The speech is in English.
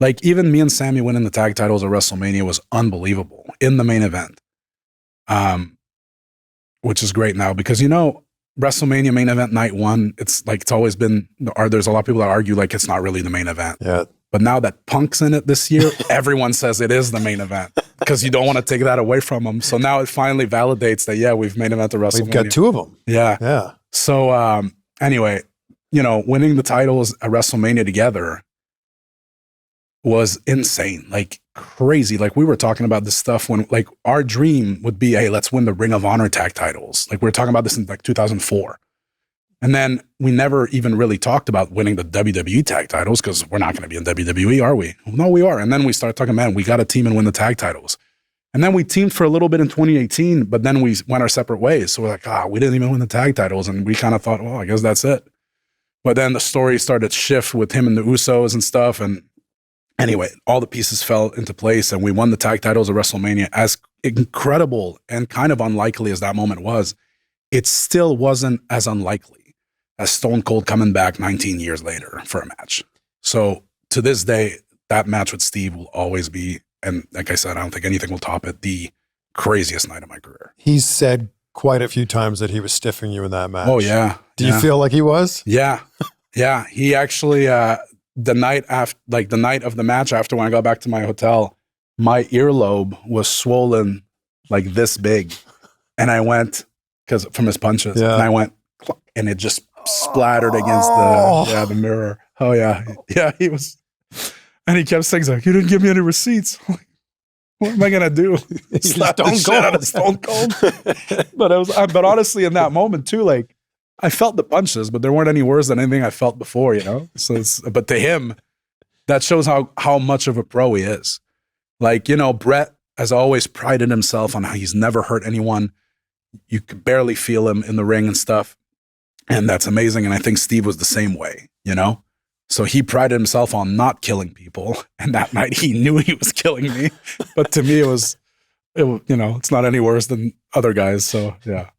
Like even me and Sami winning the tag titles at WrestleMania was unbelievable in the main event. Which is great now because, you know, WrestleMania main event night one, it's like, it's always been, there's a lot of people that argue like it's not really the main event. Yeah. But now that Punk's in it this year, everyone says it is the main event because you don't want to take that away from them. So now it finally validates that, yeah, we've main evented WrestleMania. We've got two of them. Yeah. Yeah. So anyway, you know, winning the titles at WrestleMania together was insane, like crazy. Like we were talking about this stuff when like our dream would be, hey, let's win the Ring of Honor tag titles. Like we were talking about this in like 2004. And then we never even really talked about winning the WWE tag titles because we're not going to be in WWE, are we? No, we are. And then we started talking, man, we got to team and win the tag titles. And then we teamed for a little bit in 2018, but then we went our separate ways. So we're like, we didn't even win the tag titles. And we kind of thought, well, I guess that's it. But then the story started to shift with him and the Usos and stuff. And anyway, all the pieces fell into place and we won the tag titles at WrestleMania. As incredible and kind of unlikely as that moment was, it still wasn't as unlikely as Stone Cold coming back 19 years later for a match. So to this day, that match with Steve will always be, and like I said, I don't think anything will top it, the craziest night of my career. He's said quite a few times that he was stiffing you in that match. Oh, yeah. Do you feel like he was? Yeah. Yeah. He actually, the night after, like the night of the match after when I got back to my hotel, my earlobe was swollen like this big. And I went, because from his punches, and I went, and it just splattered against the mirror. Oh yeah. Yeah, he was, and he kept saying like, you didn't give me any receipts. I'm like, what am I gonna do? Slap the shit out of Stone Cold. But honestly, in that moment too, like I felt the punches, but there weren't any worse than anything I felt before, you know? So but to him, that shows how much of a pro he is. Like, you know, Brett has always prided himself on how he's never hurt anyone. You could barely feel him in the ring and stuff. And that's amazing. And I think Steve was the same way, you know? So he prided himself on not killing people. And that night he knew he was killing me. But to me, it was, you know, it's not any worse than other guys. So yeah.